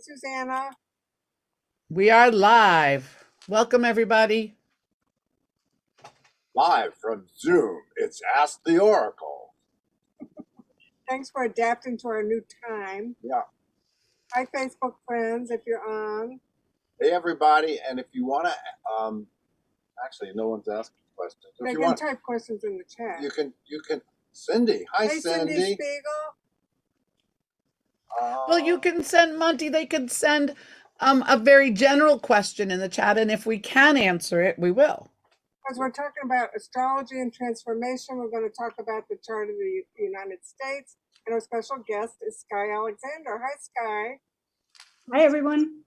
Susanna. We are live. Welcome, everybody. Live from Zoom, it's Ask the Oracle. Thanks for adapting to our new time. Yeah. Hi, Facebook friends, if you're on. Hey, everybody. And if you want to, actually, no one's asking questions. They can type questions in the chat. You can. Cindy. Hi, hey, Cindy. Cindy Spiegel. Well, you can send Monty. They could send a very general question in the chat, and if we can answer it, we will. As we're talking about astrology and transformation, we're going to talk about the chart of the United States. And our special guest is Skye Alexander. Hi, Skye. Hi, everyone.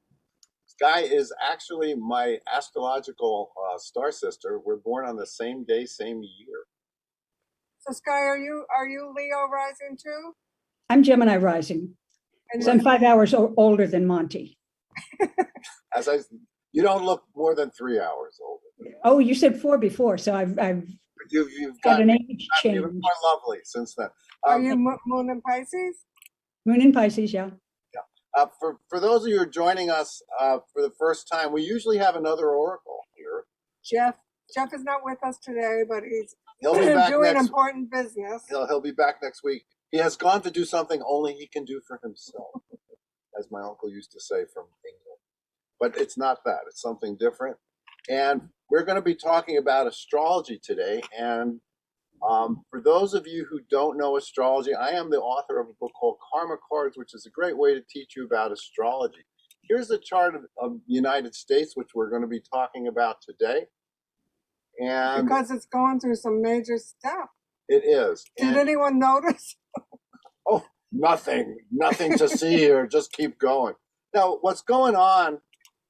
Skye is actually my astrological star sister. We're born on the same day, same year. So, Skye, are you Leo rising too? I'm Gemini rising. So I'm 5 hours older than Monty. You don't look more than 3 hours older. Oh, you said 4 before, so You've got an gotten age change. even more lovely since then. Are you Moon in Pisces? Moon in Pisces, yeah. Yeah. For those of you who are joining us for the first time, we usually have another oracle here. Jeff is not with us today, but He'll be back doing important business. He'll be back next week. He has gone to do something only he can do for himself, as my uncle used to say from England. But it's not that. It's something different. And we're going to be talking about astrology today. And for those of you who don't know astrology, I am the author of a book called Karma Cards, which is a great way to teach you about astrology. Here's the chart of the United States, which we're going to be talking about today. And because it's going through some major stuff. It is. Did anyone notice? Oh, nothing to see here. Just keep going. Now, what's going on,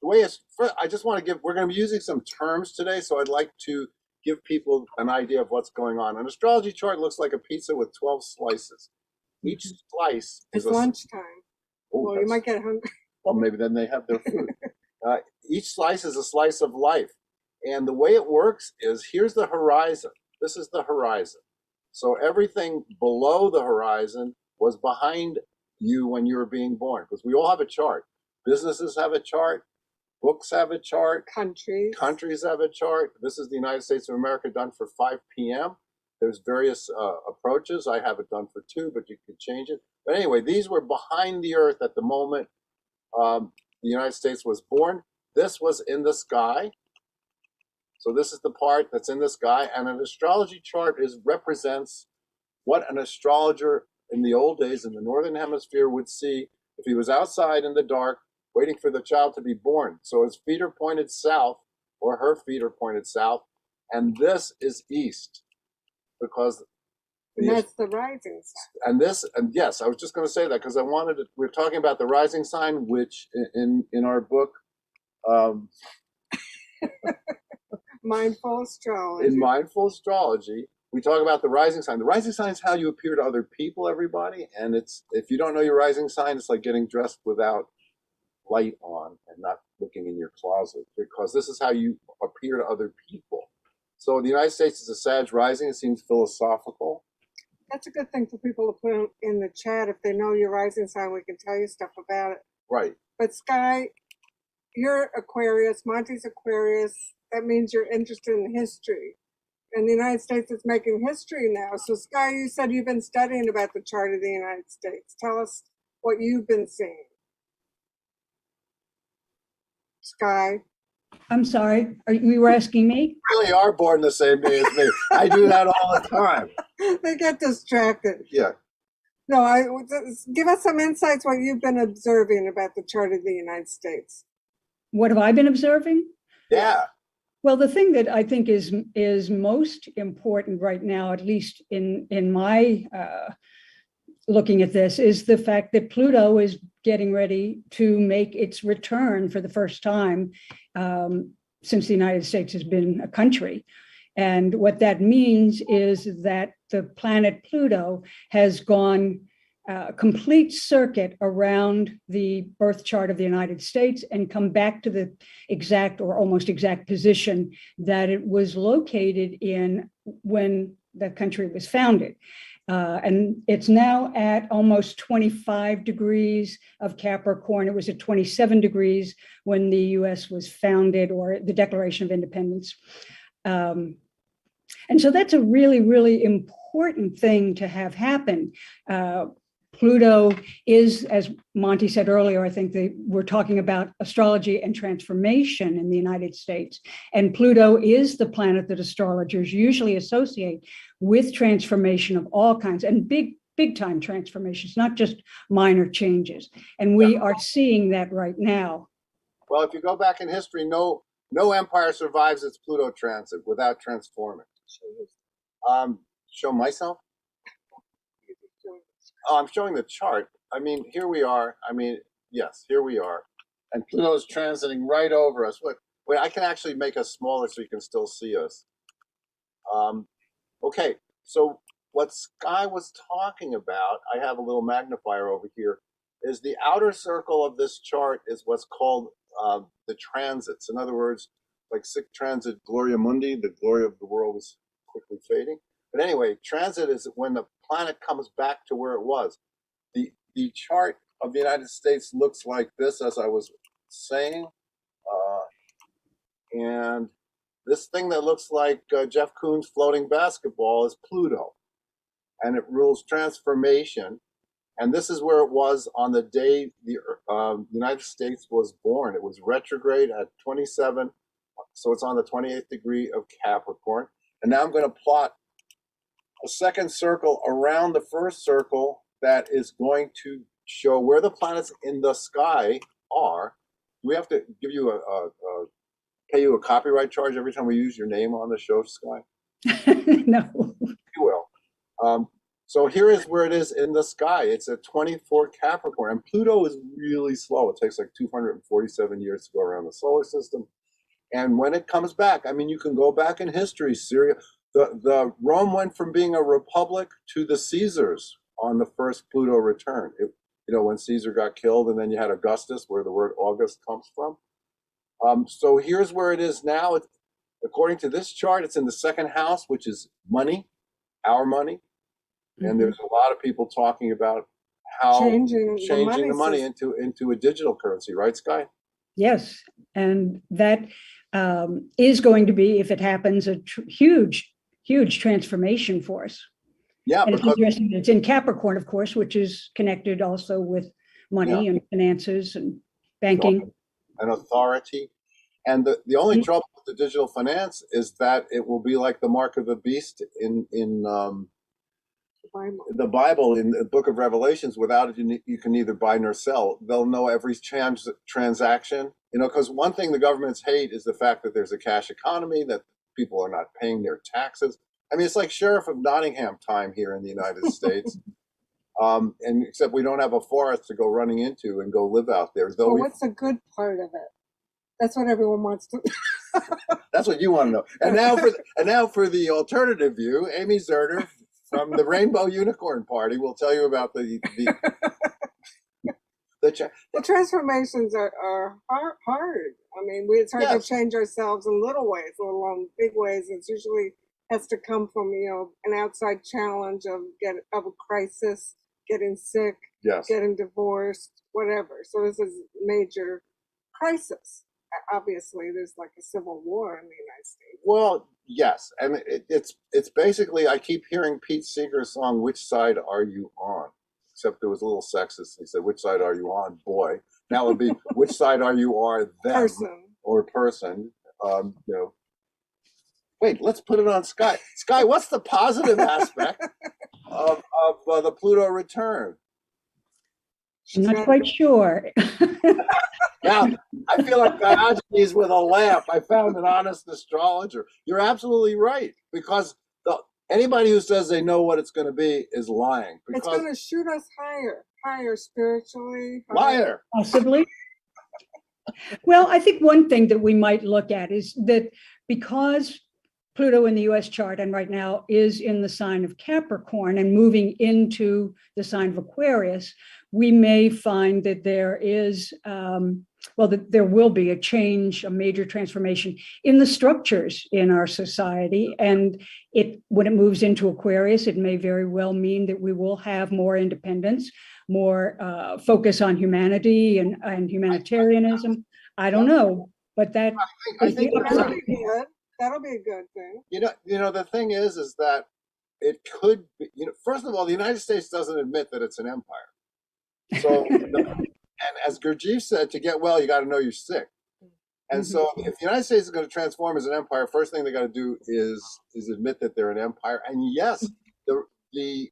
the way it's, I just want to we're going to be using some terms today, so I'd like to give people an idea of what's going on. An astrology chart looks like a pizza with 12 slices. Each slice is lunchtime. Oh, you might get hungry. Well, maybe then they have their food. Each slice is a slice of life. And the way it works is, here's the horizon. This is the horizon. So everything below the horizon was behind you when you were being born, because we all have a chart. Businesses have a chart. Books have a chart. Countries have a chart. This is the United States of America done for 5 p.m. There's various approaches. I have it done for 2, but you can change it. But anyway, these were behind the earth at the moment the United States was born. This was in the sky. So this is the part that's in the sky, and an astrology chart represents what an astrologer in the old days in the Northern Hemisphere would see if he was outside in the dark waiting for the child to be born. So his feet are pointed south, or her feet are pointed south, and this is east, because that's the rising sign. And yes, I was just going to say that because we're talking about the rising sign, which in our book, Mindful Astrology. In Mindful Astrology, we talk about the rising sign. The rising sign is how you appear to other people, everybody. And if you don't know your rising sign, it's like getting dressed without light on and not looking in your closet, because this is how you appear to other people. So the United States is a Sag rising. It seems philosophical. That's a good thing for people to put in the chat. If they know your rising sign, we can tell you stuff about it. Right. But Skye, you're Aquarius, Monty's Aquarius. That means you're interested in history. And the United States is making history now. So, Skye, you said you've been studying about the chart of the United States. Tell us what you've been seeing. Skye. I'm sorry. You were asking me? You really are born the same day as me. I do that all the time. They get distracted. Yeah. No, give us some insights what you've been observing about the chart of the United States. What have I been observing? Yeah. Well, the thing that I think is most important right now, at least in my looking at this, is the fact that Pluto is getting ready to make its return for the first time since the United States has been a country. And what that means is that the planet Pluto has gone complete circuit around the birth chart of the United States and come back to the exact or almost exact position that it was located in when the country was founded. And it's now at almost 25 degrees of Capricorn. It was at 27 degrees when the US was founded, or the Declaration of Independence. And so that's a really, really important thing to have happen. Pluto is, as Monty said earlier, I think we're talking about astrology and transformation in the United States. And Pluto is the planet that astrologers usually associate with transformation of all kinds, and big time transformations, not just minor changes. And we are seeing that right now. Well, if you go back in history, no empire survives its Pluto transit without transforming. Show myself? Oh, I'm showing the chart. I mean, here we are. I mean, yes, here we are. And Pluto is transiting right over us. Wait, I can actually make us smaller so you can still see us. Okay, so what Skye was talking about, I have a little magnifier over here, is the outer circle of this chart is what's called the transits. In other words, like sic transit gloria mundi, the glory of the world is quickly fading. But anyway, transit is when the planet comes back to where it was. The chart of the United States looks like this, as I was saying. And this thing that looks like Jeff Koons floating basketball is Pluto. And it rules transformation. And this is where it was on the day the United States was born. It was retrograde at 27. So it's on the 28th degree of Capricorn. And now I'm going to plot a second circle around the first circle that is going to show where the planets in the sky are. Do we have to give you pay you a copyright charge every time we use your name on the show, Skye? No. You will. So here is where it is in the sky. It's at 24 Capricorn, and Pluto is really slow. It takes like 247 years to go around the solar system. And when it comes back, I mean, you can go back in history. Syria, the Rome went from being a republic to the Caesars on the first Pluto return. When Caesar got killed, and then you had Augustus, where the word August comes from. So here's where it is now. According to this chart, it's in the second house, which is money, our money. And there's a lot of people talking about how changing the money into a digital currency, right, Skye? Yes, and that is going to be, if it happens, a huge transformation for us. Yeah, and it's interesting that it's in Capricorn, of course, which is connected also with money and finances and banking and authority. And the only trouble with the digital finance is that it will be like the mark of the beast in the Bible, in the book of Revelations. Without it, you can neither buy nor sell. They'll know every transaction, because one thing the governments hate is the fact that there's a cash economy, that people are not paying their taxes. I mean, it's like Sheriff of Nottingham time here in the United States. And except we don't have a forest to go running into and go live out there. Well, what's the good part of it? That's what everyone wants to. That's what you want to know. And now for the alternative view, Amy Zerner from the Rainbow Unicorn Party will tell you about the transformations are hard. I mean, it's hard to change ourselves in little ways, let alone big ways. It's usually has to come from an outside challenge of a crisis, getting sick, getting divorced, whatever. So this is a major crisis. Obviously, there's like a civil war in the United States. Well, yes, and it's basically, I keep hearing Pete Seeger's song "Which Side Are You On?" Except it was a little sexist. He said, "Which side are you on, boy?" Now it would be, "Which side are you on, them or person?" Wait, let's put it on Skye. Skye, what's the positive aspect of the Pluto return? I'm not quite sure. Now, I feel like Diogenes with a laugh. I found an honest astrologer. You're absolutely right, because anybody who says they know what it's going to be is lying. It's going to shoot us higher spiritually. Liar. Possibly. Well, I think one thing that we might look at is that because Pluto in the US chart and right now is in the sign of Capricorn and moving into the sign of Aquarius, we may find that there is, that there will be a change, a major transformation in the structures in our society. And when it moves into Aquarius, it may very well mean that we will have more independence, more focus on humanity and humanitarianism. I don't know, but that I think that'll be good. That'll be a good thing. The thing is that it could be, first of all, the United States doesn't admit that it's an empire. So, and as Gurdjieff said, to get well, you got to know you're sick. And so, if the United States is going to transform as an empire, first thing they got to do is admit that they're an empire. And yes, the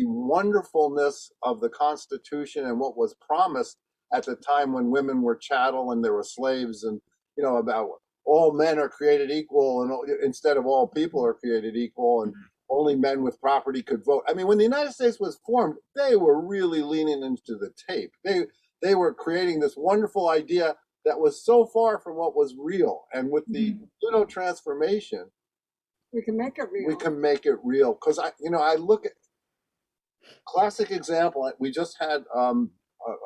wonderfulness of the Constitution and what was promised at the time when women were chattel and there were slaves, and about all men are created equal, and instead of all people are created equal, and only men with property could vote. I mean, when the United States was formed, they were really leaning into the tape. They were creating this wonderful idea that was so far from what was real. And with the Pluto transformation, we can make it real. We can make it real. Because I look at classic example. We just had a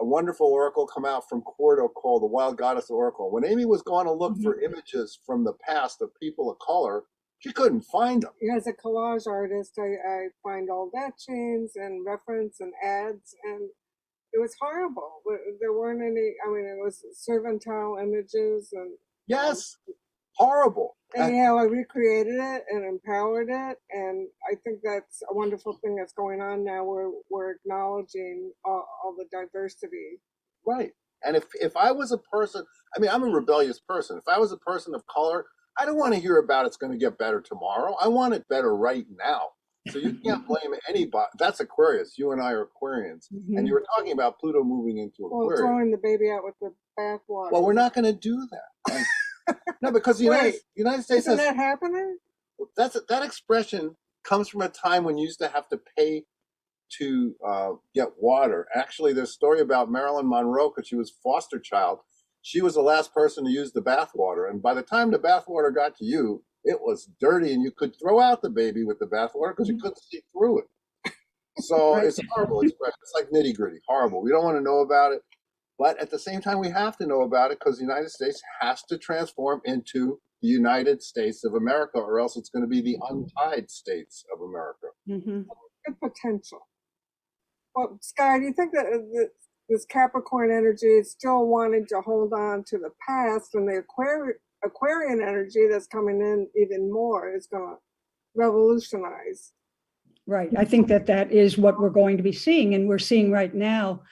wonderful oracle come out from Quarto called the Wild Goddess Oracle. When Amy was going to look for images from the past of people of color, she couldn't find them. As a collage artist, I find all that chains and reference and ads, and it was horrible. There weren't any. I mean, it was servantile images and yes, horrible. Anyhow, I recreated it and empowered it, and I think that's a wonderful thing that's going on now. We're acknowledging all the diversity. Right. And if I was a person, I mean, I'm a rebellious person. If I was a person of color, I don't want to hear about it's going to get better tomorrow. I want it better right now. So you can't blame anybody. That's Aquarius. You and I are Aquarians. And you were talking about Pluto moving into Aquarius. Well, throwing the baby out with the bathwater. Well, we're not going to do that. No, because the United States isn't that happening? That expression comes from a time when you used to have to pay to get water. Actually, there's a story about Marilyn Monroe, because she was a foster child. She was the last person to use the bathwater, and by the time the bathwater got to you, it was dirty, and you could throw out the baby with the bathwater because you couldn't see through it. So it's a horrible expression. It's like nitty gritty, horrible. We don't want to know about it, but at the same time, we have to know about it because the United States has to transform into the United States of America, or else it's going to be the untied states of America. Good potential. Well, Skye, do you think that this Capricorn energy is still wanting to hold on to the past, and the Aquarian energy that's coming in even more is going to revolutionize? Right. I think that is what we're going to be seeing. And we're seeing right now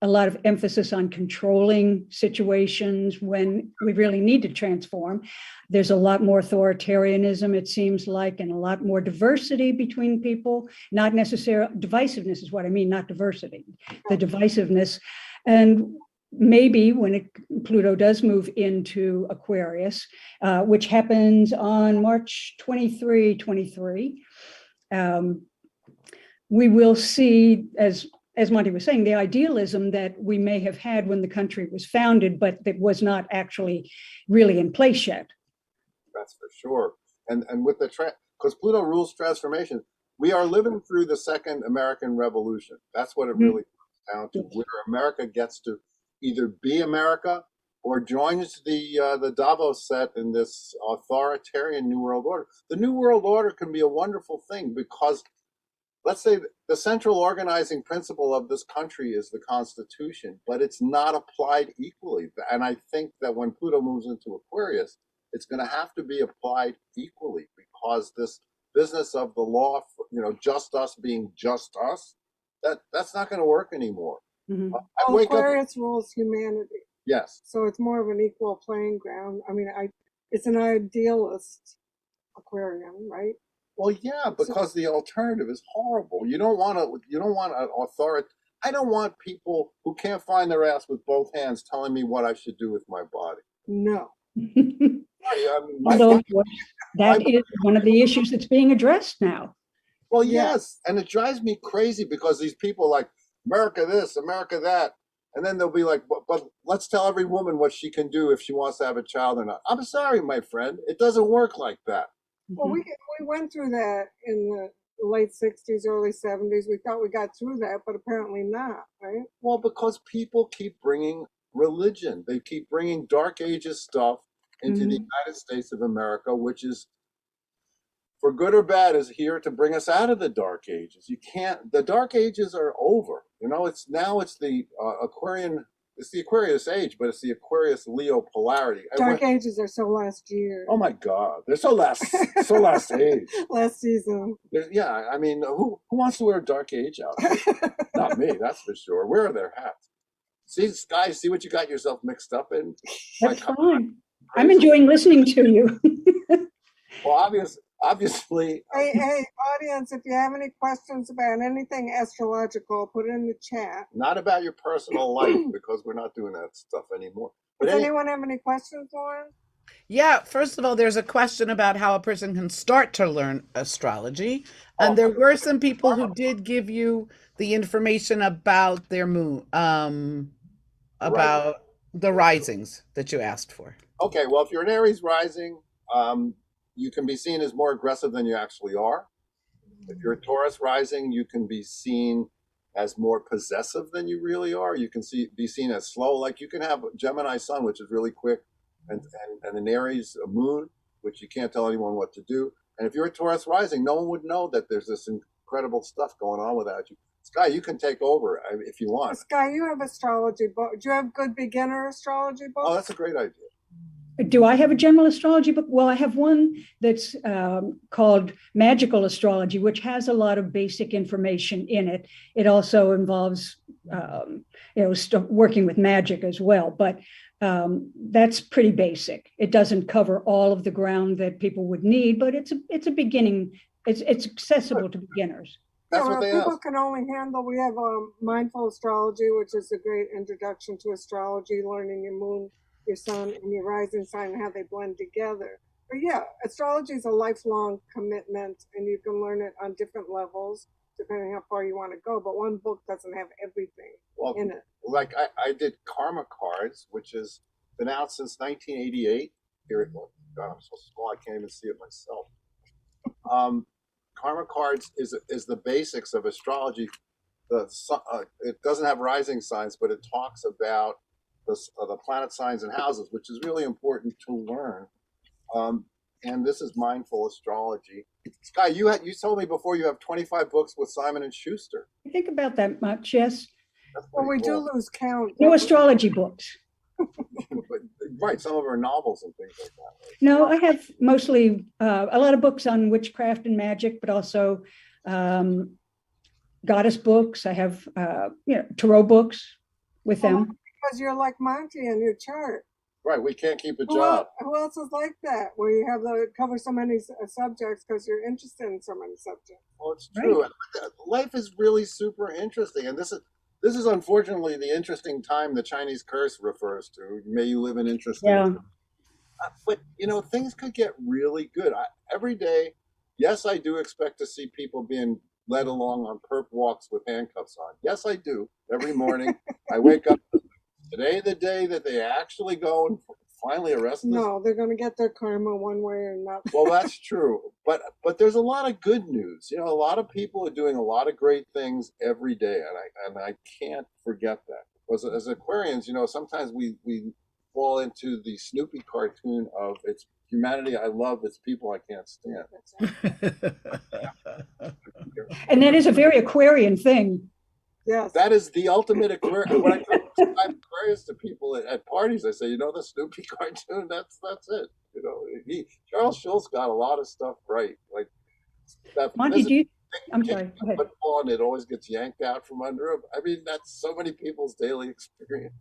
a lot of emphasis on controlling situations when we really need to transform. There's a lot more authoritarianism, it seems like, and a lot more diversity between people. Not necessarily divisiveness is what I mean, not diversity, the divisiveness. And maybe when Pluto does move into Aquarius, which happens on March 23, we will see, as Monty was saying, the idealism that we may have had when the country was founded, but that was not actually really in place yet. That's for sure. And with because Pluto rules transformation, we are living through the second American Revolution. That's what it really comes down to, where America gets to either be America or joins the Davos set in this authoritarian New World Order. The New World Order can be a wonderful thing because, let's say, the central organizing principle of this country is the Constitution, but it's not applied equally. And I think that when Pluto moves into Aquarius, it's going to have to be applied equally, because this business of the law, just us being just us, that's not going to work anymore. Aquarius rules humanity. Yes. So it's more of an equal playing ground. I mean, it's an idealist Aquarian, right? Well, yeah, because the alternative is horrible. You don't want an authority. I don't want people who can't find their ass with both hands telling me what I should do with my body. No. Although that is one of the issues that's being addressed now. Well, yes, and it drives me crazy because these people like America this, America that, and then they'll be like, but let's tell every woman what she can do if she wants to have a child or not. I'm sorry, my friend, it doesn't work like that. Well, we went through that in late 60s, early 70s. We thought we got through that, but apparently not, right? Well, because people keep bringing religion, they keep bringing Dark Ages stuff into the United States of America, which is, for good or bad, is here to bring us out of the Dark Ages. You can't. The Dark Ages are over. You know, it's the Aquarian. It's the Aquarius age, but it's the Aquarius Leo polarity. Dark Ages are so last year. Oh my God, they're so last age. Last season. Yeah, I mean, who wants to wear a Dark Age outfit? Not me, that's for sure. Where are their hats? See, Skye, see what you got yourself mixed up in? That's fine. I'm enjoying listening to you. Well, obviously. Hey, audience, if you have any questions about anything astrological, put it in the chat. Not about your personal life, because we're not doing that stuff anymore. But Does anyone have any questions, Lauren? Yeah, first of all, there's a question about how a person can start to learn astrology. And there were some people who did give you the information about their moon, about the risings that you asked for. Okay, well, if you're an Aries rising, you can be seen as more aggressive than you actually are. If you're a Taurus rising, you can be seen as more possessive than you really are. You can be seen as slow. Like you can have a Gemini sun, which is really quick, and an Aries moon, which you can't tell anyone what to do. And if you're a Taurus rising, no one would know that there's this incredible stuff going on without you. Skye, you can take over if you want. Skye, you have astrology book. Do you have good beginner astrology books? Oh, that's a great idea. Do I have a general astrology book? Well, I have one that's called Magical Astrology, which has a lot of basic information in it. It also involves, working with magic as well, but that's pretty basic. It doesn't cover all of the ground that people would need, but it's a beginning. It's accessible to beginners. That's what they people ask. can only handle. We have mindful astrology, which is a great introduction to astrology, learning your moon, your sun, and your rising sign, and how they blend together. But yeah, astrology is a lifelong commitment, and you can learn it on different levels depending how far you want to go. But one book doesn't have everything in it. Like I did karma cards, which has been out since 1988. Here, God, I'm so small I can't even see it myself. Karma cards is the basics of astrology. It doesn't have rising signs, but it talks about the planet signs and houses, which is really important to learn. And this is mindful astrology. Skye, you told me before you have 25 books with Simon and Schuster. I think about that much, yes. Well, we do lose count. No astrology books. But, right, some of them are novels and things like that. Right? No, I have mostly a lot of books on witchcraft and magic, but also goddess books. I have tarot books with them. Because you're like Monty in your chart. Right, we can't keep a job. Who else is like that? Where you have to cover so many subjects because you're interested in so many subjects. Well, it's true. Right. Life is really super interesting, and this is unfortunately the interesting time the Chinese curse refers to. May you live in interesting. Yeah. But things could get really good. Every day, yes, I do expect to see people being led along on perp walks with handcuffs on. Yes, I do. Every morning, I wake up. Today, the day that they actually go and finally arrest them. No, they're going to get their karma one way or another. Well, that's true. But there's a lot of good news. A lot of people are doing a lot of great things every day, and I can't forget that. Because as Aquarians, sometimes we fall into the Snoopy cartoon of it's humanity I love, it's people I can't stand. And that is a very Aquarian thing. Yes. That is the ultimate Aquarian. When I describe Aquarius to people at parties, I say, the Snoopy cartoon, that's it. Charles Schulz got a lot of stuff right. Like that. Monty, I'm sorry. Go ahead. Football, and it always gets yanked out from under him. I mean, that's so many people's daily experience.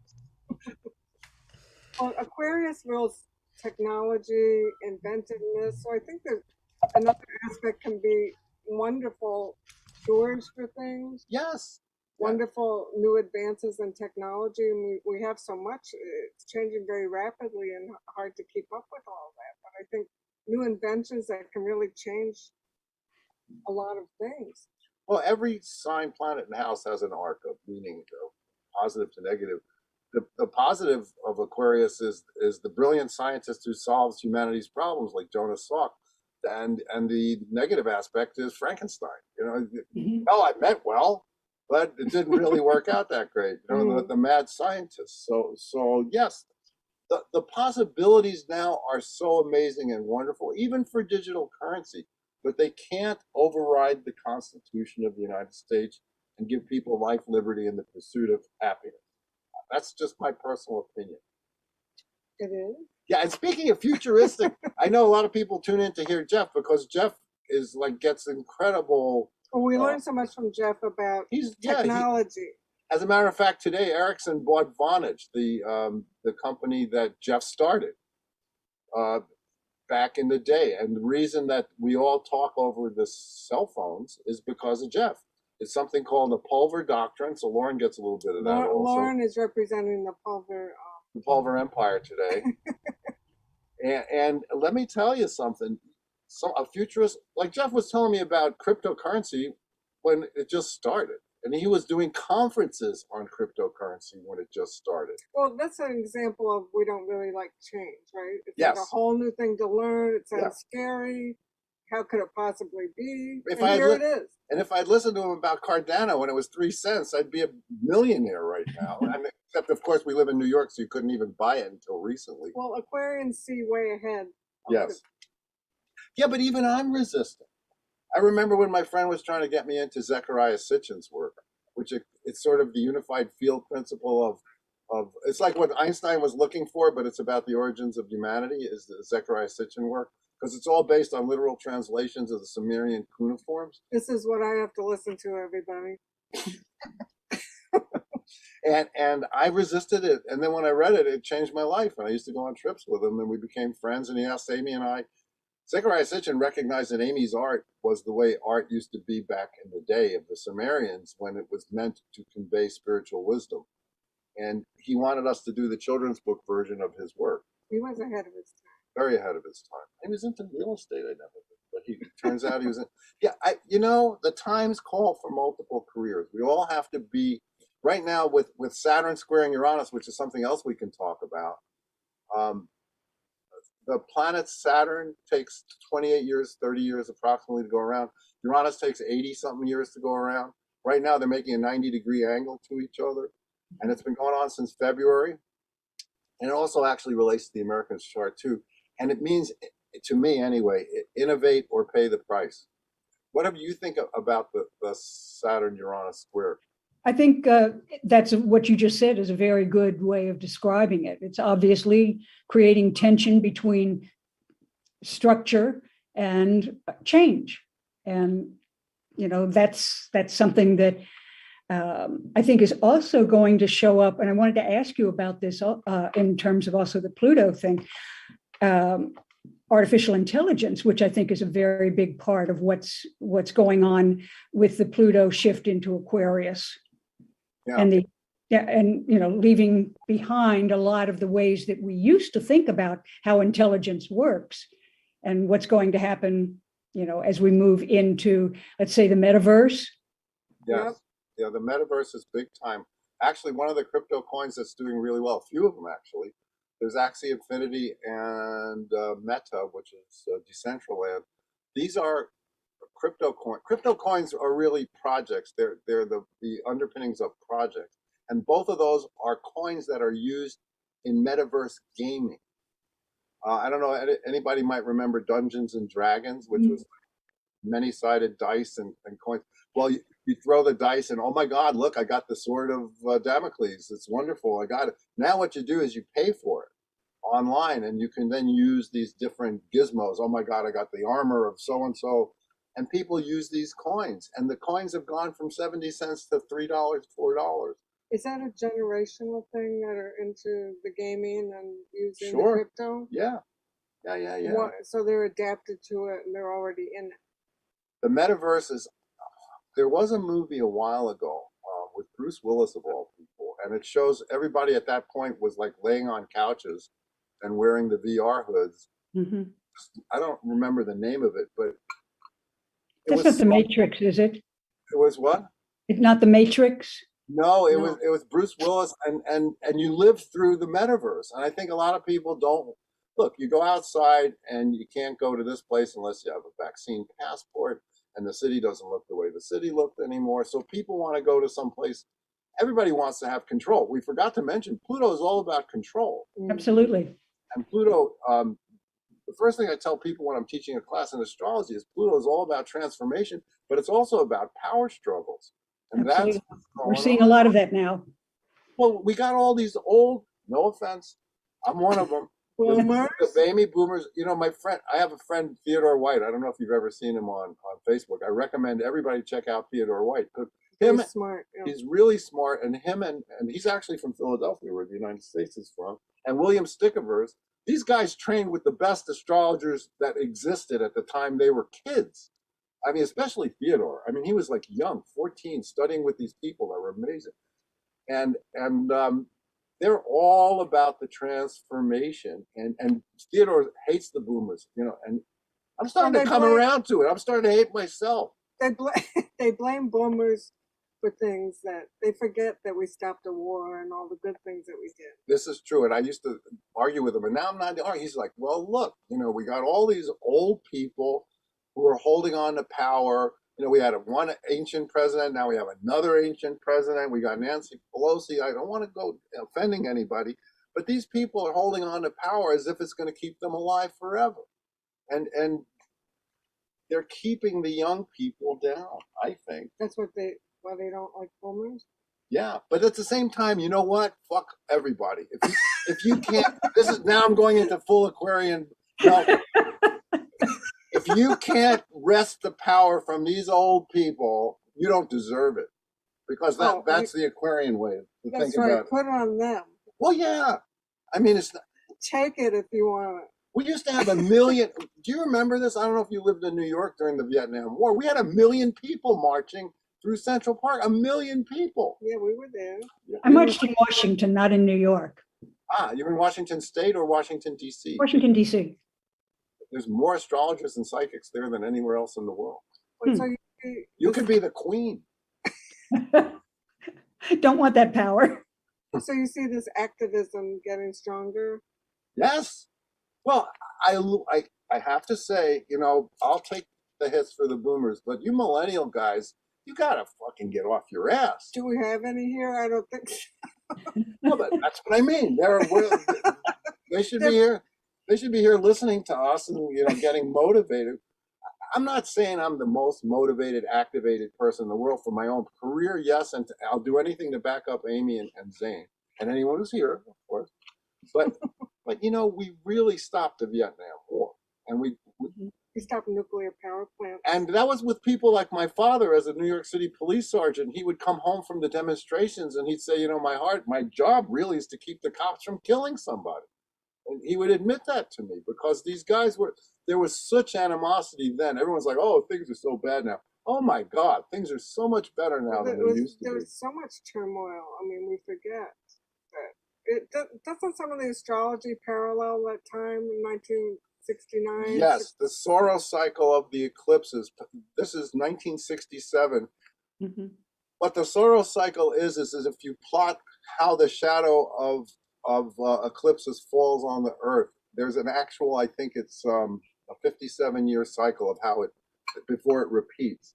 Well, Aquarius rules technology, inventiveness. So I think that another aspect can be wonderful cures for things. Yes. Wonderful new advances in technology, and we have so much. It's changing very rapidly and hard to keep up with all that. But I think new inventions that can really change a lot of things. Well, every sign, planet, and house has an arc of meaning, positive to negative. The positive of Aquarius is the brilliant scientist who solves humanity's problems, like Jonas Salk. and the negative aspect is Frankenstein. You know, Mhm. well, I meant well, but it didn't really work out that great. You know, the mad scientist. So yes, the possibilities now are so amazing and wonderful, even for digital currency. But they can't override the Constitution of the United States and give people life, liberty, and the pursuit of happiness. That's just my personal opinion. It is. Yeah, and speaking of futuristic, I know a lot of people tune in to hear Jeff because Jeff is like gets incredible. Well, we learned so much from Jeff about technology. As a matter of fact, today Ericsson bought Vonage, the company that Jeff started back in the day, and the reason that we all talk over the cell phones is because of Jeff. It's something called the Pulver Doctrine. So Lauren gets a little bit of that also. Lauren is representing the Pulver Empire today. and let me tell you something. A futurist, like Jeff was telling me about cryptocurrency when it just started. And he was doing conferences on cryptocurrency when it just started. Well, that's an example of we don't really like change, right? It's Yes. like a whole new thing to learn. It sounds scary. How could it possibly be? If and here it is. And if I'd listened to him about Cardano when it was 3 cents, I'd be a millionaire right now. I mean, except, of course, we live in New York, so you couldn't even buy it until recently. Well, Aquarians see way ahead. Yes. Yeah, but even I'm resistant. I remember when my friend was trying to get me into Zecharia Sitchin's work, which it's sort of the unified field principle of it's like what Einstein was looking for, but it's about the origins of humanity, is the Zecharia Sitchin work, because it's all based on literal translations of the Sumerian cuneiforms. This is what I have to listen to, everybody. And I resisted it. And then when I read it, it changed my life. And I used to go on trips with him, and we became friends. And he asked Amy and I, Zecharia Sitchin recognized that Amy's art was the way art used to be back in the day of the Sumerians, when it was meant to convey spiritual wisdom. And he wanted us to do the children's book version of his work. He was ahead of his time. Very ahead of his time. He was into real estate, I never did. But he turns out he was in. Yeah, the times call for multiple careers. We all have to be, right now with Saturn squaring Uranus, which is something else we can talk about. The planet Saturn takes 28 years, 30 years approximately to go around. Uranus takes 80-something years to go around. Right now, they're making a 90-degree angle to each other. And it's been going on since February. And it also actually relates to the American chart, too. And it means, to me anyway, innovate or pay the price. Whatever you think about the Saturn-Uranus square. I think that's what you just said is a very good way of describing it. It's obviously creating tension between structure and change. And, that's something that I think is also going to show up. And I wanted to ask you about this in terms of also the Pluto thing. Artificial intelligence, which I think is a very big part of what's going on with the Pluto shift into Aquarius. Yeah. And leaving behind a lot of the ways that we used to think about how intelligence works and what's going to happen, as we move into, let's say, the metaverse. Yes. Yeah, the metaverse is big time. Actually, one of the crypto coins that's doing really well, a few of them actually, there's Axie Infinity and Meta, which is Decentraland. These are crypto coins. Crypto coins are really projects. They're the underpinnings of projects. And both of those are coins that are used in metaverse gaming. I don't know, anybody might remember Dungeons and Dragons, which was many-sided dice and coins. Well, you throw the dice and, oh my God, look, I got the sword of Damocles. It's wonderful. I got it. Now what you do is you pay for it online, and you can then use these different gizmos. Oh my God, I got the armor of so-and-so. And people use these coins, and the coins have gone from 70 cents to $3, $4. Is that a generational thing that are into the gaming and using Sure. the crypto? Yeah. So they're adapted to it and they're already in it. The metaverse is, there was a movie a while ago with Bruce Willis of all people, and it shows everybody at that point was like laying on couches and wearing the VR hoods. Mm-hmm. I don't remember the name of it, but That's not the Matrix, is it? It was what? It's not the Matrix. No, it was Bruce Willis, and you live through the metaverse. And I think a lot of people don't, look, you go outside and you can't go to this place unless you have a vaccine passport, and the city doesn't look the way the city looked anymore. So people want to go to some place. Everybody wants to have control. We forgot to mention Pluto is all about control. Absolutely. And Pluto, the first thing I tell people when I'm teaching a class in astrology is Pluto is all about transformation, but it's also about power struggles. And Absolutely. that's what's We're going seeing on. a lot of that now. Well, we got all these old, no offense, I'm one of them. Boomers. The baby boomers, you know, I have a friend, Theodore White. I don't know if you've ever seen him on Facebook. I recommend everybody check out Theodore White. He's smart. Yeah. He's really smart, and he's actually from Philadelphia, where the United States is from. And William Stickovers, these guys trained with the best astrologers that existed at the time they were kids. I mean, especially Theodore. I mean, he was like young, 14, studying with these people that were amazing. And they're all about the transformation. And Theodore hates the boomers, you know, and I'm starting to come around to it. I'm starting to hate myself. They blame boomers for things that they forget that we stopped a war and all the good things that we did. This is true. And I used to argue with him, and now I'm not arguing. He's like, well, look, you know, we got all these old people who are holding on to power. You know, we had one ancient president. Now we have another ancient president. We got Nancy Pelosi. I don't want to go offending anybody, but these people are holding on to power as if it's going to keep them alive forever. And they're keeping the young people down, I think. That's why they don't like boomers. Yeah, but at the same time, you know what? Fuck everybody. If you can't, now I'm going into full Aquarian. No, if you can't wrest the power from these old people, you don't deserve it, because that's the Aquarian way to think about it. Put it on them. Well, yeah. I mean, it's take it if you want it. We used to have 1 million. Do you remember this? I don't know if you lived in New York during the Vietnam War. We had 1 million people marching through Central Park. 1 million people. Yeah, we were there. I marched in Washington, not in New York. Ah, you're in Washington State or Washington, D.C.? Washington, D.C. There's more astrologers and psychics there than anywhere else in the world. So you could be the queen. Don't want that power. So you see this activism getting stronger? Yes. Well, I have to say, you know, I'll take the hits for the boomers, but you millennial guys, you gotta fucking get off your ass. Do we have any here? I don't think so. No, but that's what I mean. They should be here. They should be here listening to us and, you know, getting motivated. I'm not saying I'm the most motivated, activated person in the world for my own career. Yes, and I'll do anything to back up Amy and Zane and anyone who's here, of course. But you know, we really stopped the Vietnam War, and we stopped nuclear power plants. And that was with people like my father, as a New York City police sergeant. He would come home from the demonstrations and he'd say, you know, my job really is to keep the cops from killing somebody. And he would admit that to me, because these guys there was such animosity then. Everyone's like, oh, things are so bad now. Oh my God, things are so much better now than they used to be. There was so much turmoil. I mean, we forget that. Doesn't some of the astrology parallel that time in 1969? Yes, the Soros cycle of the eclipses. This is 1967. Mm-hmm. What the Soros cycle is if you plot how the shadow of eclipses falls on the Earth, there's an actual, I think it's a 57-year cycle of how before it repeats.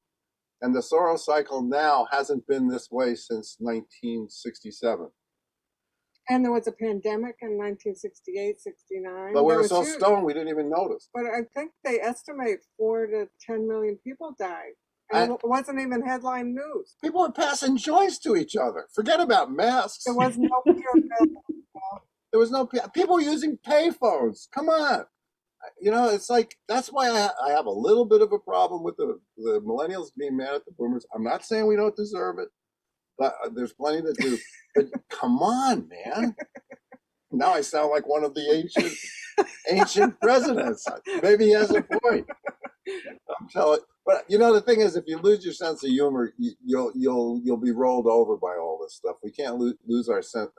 And the Soros cycle now hasn't been this way since 1967. And there was a pandemic in 1968, 69. But we were so stoned, we didn't even notice. But I think they estimate 4 to 10 million people died. And it wasn't even headline news. People were passing joints to each other. Forget about masks. There was no There was no people were using payphones. Come on. You know, it's like, that's why I have a little bit of a problem with the millennials being mad at the boomers. I'm not saying we don't deserve it, but there's plenty to do. But come on, man. Now I sound like one of the ancient presidents. Maybe he has a point. I'm telling. But you know, the thing is, if you lose your sense of humor, you'll be rolled over by all this stuff. We can't lose our sense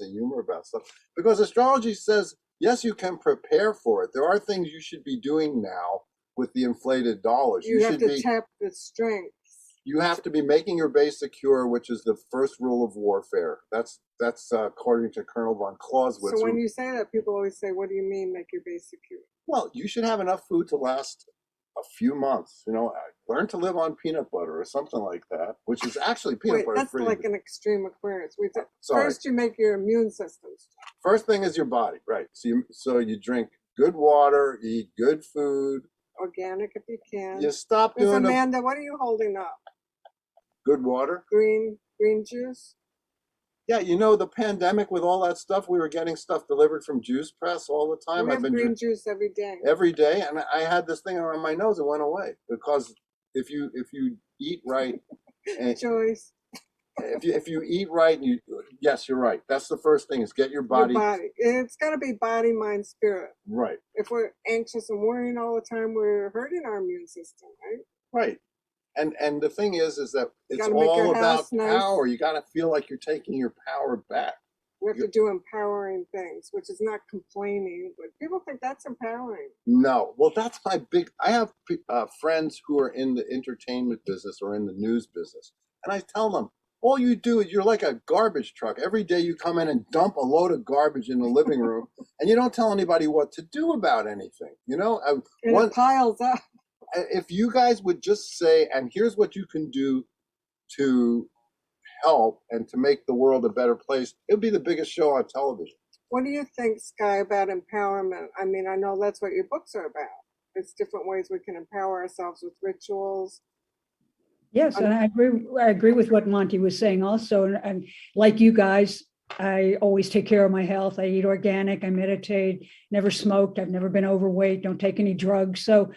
of humor about stuff, because astrology says, yes, you can prepare for it. There are things you should be doing now with the inflated dollars. You have to tap the strengths. You have to be making your base secure, which is the first rule of warfare. That's according to Colonel von Clausewitz. So when you say that, people always say, what do you mean make your base secure? Well, you should have enough food to last a few months. You know, learn to live on peanut butter or something like that, which is actually peanut Wait, butter that's free. like an extreme Aquarius. Sorry. First you make your immune system strong. First thing is your body, right? So you drink good water, eat good food. Organic if you can. You stop Miss doing the Amanda, what are you holding up? good water. Green juice? Yeah, you know, the pandemic with all that stuff, we were getting stuff delivered from Juice Press all the time. We have green juice every day. every day, and I had this thing around my nose. It went away because if you eat right, and Joyce. if you eat right, and yes, you're right. That's the first thing is get your body, It's got to be body, mind, spirit. right. If we're anxious and worrying all the time, we're hurting our immune system, right? Right. And the thing is that it's gotta make all your about house nice. power. You got to feel like you're taking your power back. We have to do empowering things, which is not complaining, but people think that's empowering. No, well, that's my big. I have friends who are in the entertainment business or in the news business, and I tell them, all you do is you're like a garbage truck. Every day you come in and dump a load of garbage in the living room, and you don't tell anybody what to do about anything. You know, And it piles up. if you guys would just say, and here's what you can do to help and to make the world a better place, it would be the biggest show on television. What do you think, Skye, about empowerment? I mean, I know that's what your books are about. It's different ways we can empower ourselves with rituals. Yes, and I agree with what Monty was saying also. And like you guys, I always take care of my health. I eat organic, I meditate, never smoked, I've never been overweight, don't take any drugs. So,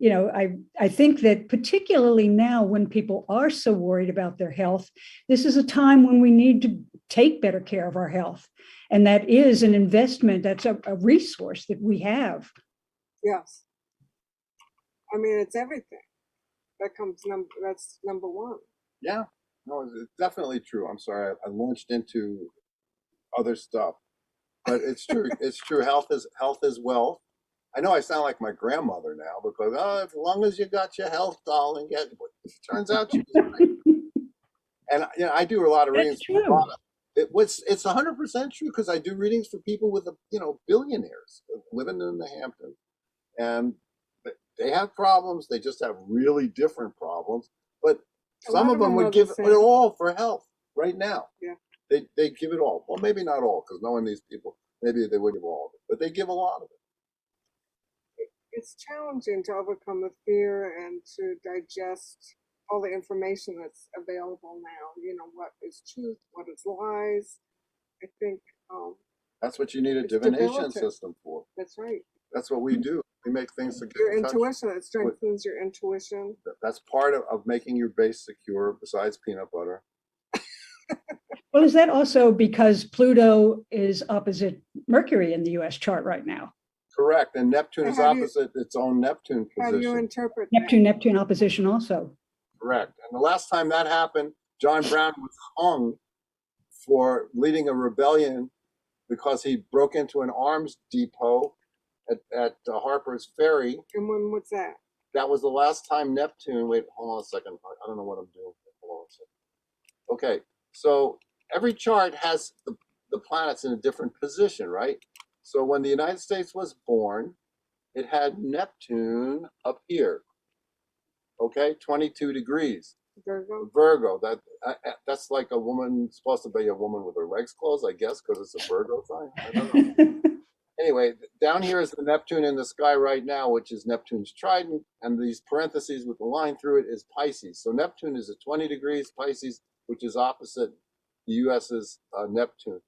you know, I think that particularly now when people are so worried about their health, this is a time when we need to take better care of our health. And that is an investment, that's a resource that we have. Yes. I mean, it's everything. That's number one. Yeah, no, it's definitely true. I'm sorry, I launched into other stuff, but it's true. It's true. Health is wealth. I know I sound like my grandmother now because as long as you got your health, darling, it turns out you. And you know, I do a lot of readings. It's 100% true because I do readings for people with billionaires living in the Hamptons, and they have problems. They just have really different problems. But some of them would give it all for health right now. Yeah, they give it all. Well, maybe not all because knowing these people, maybe they would give all of it, but they give a lot of it. It's challenging to overcome the fear and to digest all the information that's available now. You know, what is truth, what is lies. I think that's what you need a divination system for. That's right. That's what we do. We make things secure. Your intuition, it strengthens your intuition. That's part of making your base secure, besides peanut butter. Well, is that also because Pluto is opposite Mercury in the US chart right now? Correct. And Neptune is opposite its own Neptune position. How do you interpret Neptune opposition also? Correct. And the last time that happened, John Brown was hung for leading a rebellion because he broke into an arms depot at Harper's Ferry. And when was that? That was the last time Neptune. Wait, hold on a second. I don't know what I'm doing. Hold on a second. Okay, so every chart has the planets in a different position, right? So when the United States was born, it had Neptune up here. Okay, 22 degrees. Virgo. That's like a woman, supposed to be a woman with her legs closed, I guess, because it's a Virgo sign. I don't know. Anyway, down here is the Neptune in the sky right now, which is Neptune's trident, and these parentheses with the line through it is Pisces. So Neptune is at 20 degrees Pisces, which is opposite the U.S.'s Neptune.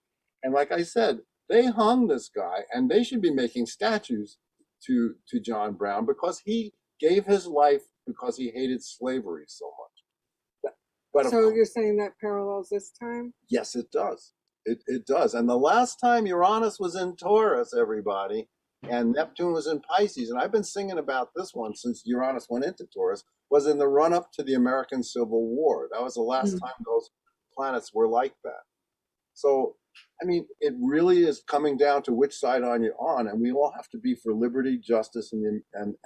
And like I said, they hung this guy, and they should be making statues to John Brown because he gave his life because he hated slavery so much. But so you're saying that parallels this time? Yes, it does. It does. And the last time Uranus was in Taurus, everybody, and Neptune was in Pisces, and I've been singing about this one since Uranus went into Taurus, was in the run-up to the American Civil War. That was the last time those planets were like that. So, I mean, it really is coming down to which side you're on, and we all have to be for liberty, justice, and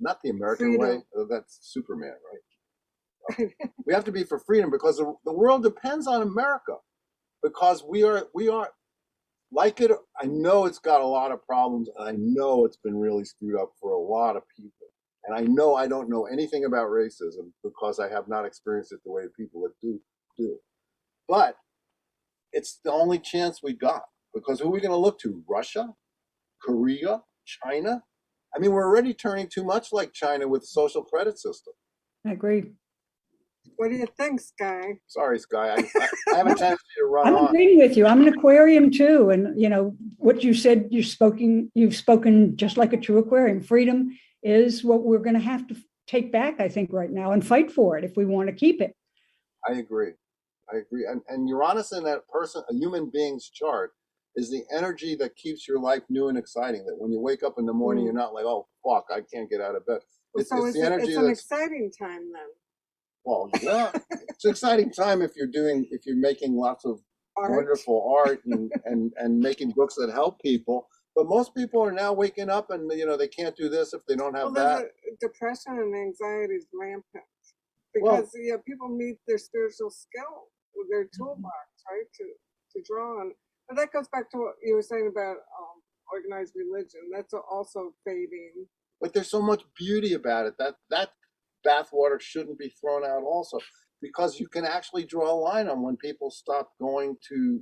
not the American way. That's Superman, We have to be for freedom because the world depends on America. Because we are like it. I know it's got a lot of problems, and I know it's been really screwed up for a lot of people. And I know I don't know anything about racism because I have not experienced it the way people that do. But it's the only chance we got, because who are we going to look to? Russia, Korea, China? I mean, we're already turning too much like China with the social credit system. I agree. What do you think, Skye? Sorry, Skye. I have a tendency to run I'm on. agreeing with you. I'm an Aquarium too. And you know, what you said, you've spoken just like a true Aquarium. Freedom is what we're going to have to take back, I think, right now and fight for it if we want to keep it. I agree. And Uranus in that person, a human being's chart, is the energy that keeps your life new and exciting. That when you wake up in the morning, you're not like, oh, fuck, I can't get out of bed. It's So the energy it's an exciting time then. Well, yeah, it's an exciting time if you're making lots of wonderful art and making books that help people. But most people are now waking up and, you know, they can't do this if they don't have that. Depression and anxiety is rampant because people need their spiritual skill with their toolbox, right, to draw on. But that goes back to what you were saying about organized religion. That's also fading. But there's so much beauty about it that bathwater shouldn't be thrown out also, because you can actually draw a line on when people stop going to.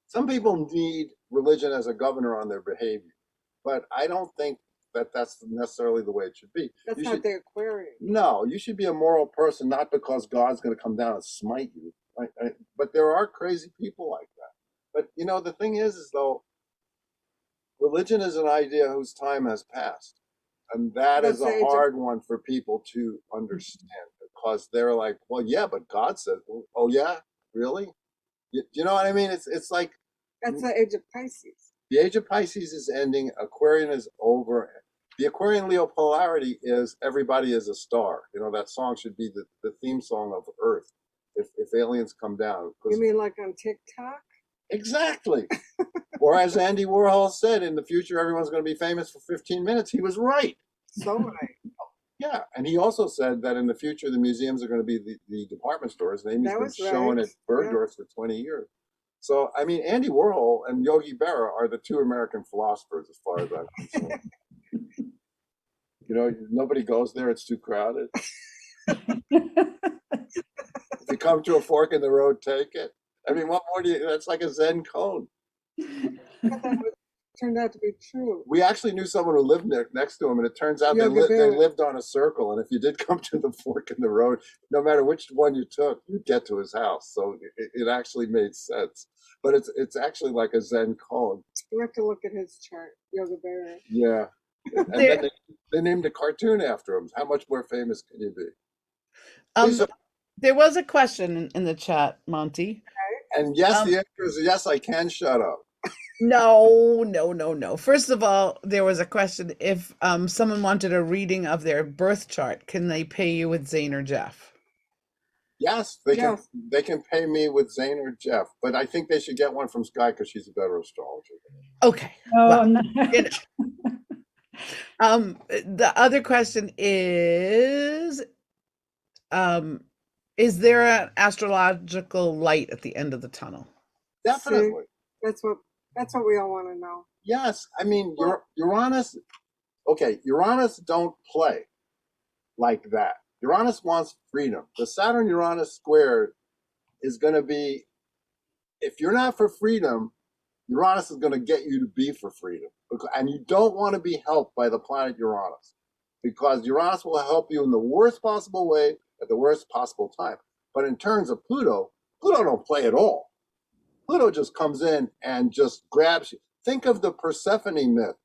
Some people need religion as a governor on their behavior, but I don't think that's necessarily the way it should be. That's not the Aquarian. No, you should be a moral person, not because God's going to come down and smite you. But there are crazy people like that. But you know, the thing is though, religion is an idea whose time has passed. And that is a hard one for people to understand, because they're like, well, yeah, but God said, oh, yeah, really? You know what I mean? It's like. That's the age of Pisces. The age of Pisces is ending. Aquarian is over. The Aquarian Leo polarity is everybody is a star. You know, that song should be the theme song of Earth if aliens come down. You mean like on TikTok? Exactly. Or as Andy Warhol said, in the future, everyone's going to be famous for 15 minutes. He was right. So right. Yeah. And he also said that in the future, the museums are going to be the department stores. And Amy's been showing at Bergdorf's for 20 years. So, I mean, Andy Warhol and Yogi Berra are the two American philosophers as far as I'm concerned. You know, nobody goes there. It's too crowded. If you come to a fork in the road, take it. I mean, what more do you, that's like a Zen cone. That turned out to be true. We actually knew someone who lived next to him, and it turns out they lived on a circle. And if you did come to the fork in the road, no matter which one you took, you'd get to his house. So it actually made sense. But it's actually like a Zen cone. You have to look at his chart, Yoga Berra. Yeah. And then they named a cartoon after him. How much more famous can you be? There was a question in the chat, Monty. And yes, the answer is yes, I can shut up. No. First of all, there was a question. If someone wanted a reading of their birth chart, can they pay you with Zane or Jeff? Yes, they can pay me with Zane or Jeff, but I think they should get one from Skye because she's a better astrologer. Okay. Oh, no. The other question is there an astrological light at the end of the tunnel? Definitely. See, that's what we all want to know. Yes, I mean, Uranus don't play like that. Uranus wants freedom. The Saturn-Uranus square is going to be, if you're not for freedom, Uranus is going to get you to be for freedom. And you don't want to be helped by the planet Uranus, because Uranus will help you in the worst possible way at the worst possible time. But in terms of Pluto don't play at all. Pluto just comes in and just grabs you. Think of the Persephone myth.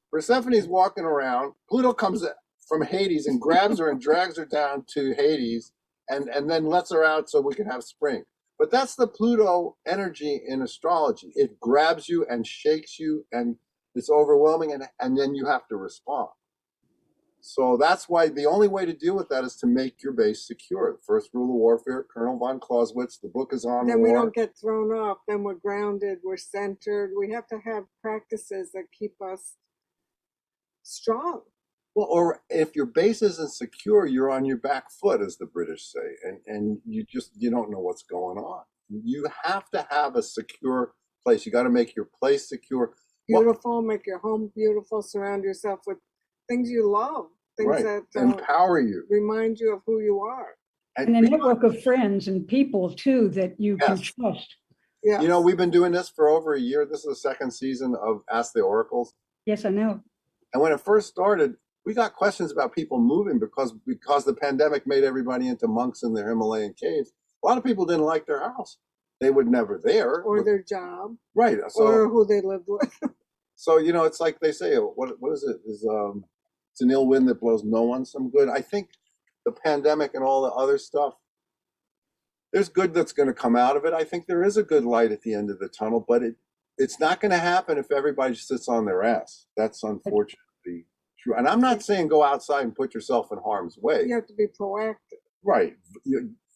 Persephone's walking around. Pluto comes from Hades and grabs her and drags her down to Hades and then lets her out so we can have spring. But that's the Pluto energy in astrology. It grabs you and shakes you, and it's overwhelming, and then you have to respond. So that's why the only way to deal with that is to make your base secure. The first rule of warfare, Colonel von Clausewitz, the book is on. Then we don't get thrown off. Then we're grounded. We're centered. We have to have practices that keep us strong. Well, or if your base isn't secure, you're on your back foot, as the British say, and you don't know what's going on. You have to have a secure place. You got to make your place secure. Beautiful, make your home beautiful, surround yourself with things you love, things Right. that Empower you. remind you of who you are. And a network of friends and people too that you can Yes. trust. Yes. You know, we've been doing this for over a year. This is the second season of Ask the Oracles. Yes, I know. And when it first started, we got questions about people moving because the pandemic made everybody into monks in their Himalayan caves. A lot of people didn't like their house. They were never there. Or their job. Right. So, or who they lived with. So, you know, it's like they say, what is it? It's an ill wind that blows no one some good. I think the pandemic and all the other stuff, there's good that's going to come out of it. I think there is a good light at the end of the tunnel, but it's not going to happen if everybody sits on their ass. That's unfortunately true. And I'm not saying go outside and put yourself in harm's way. You have to be proactive. Right.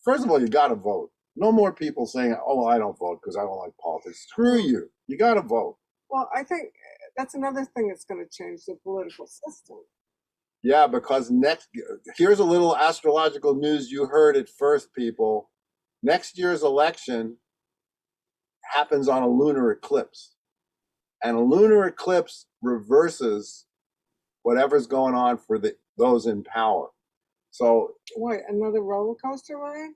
First of all, you got to vote. No more people saying, oh, well, I don't vote because I don't like politics. Screw you. You got to vote. Well, I think that's another thing that's going to change the political system. Yeah, because here's a little astrological news. You heard it first, people. Next year's election happens on a lunar eclipse. And a lunar eclipse reverses whatever's going on for those in power. So, what, another roller coaster ride?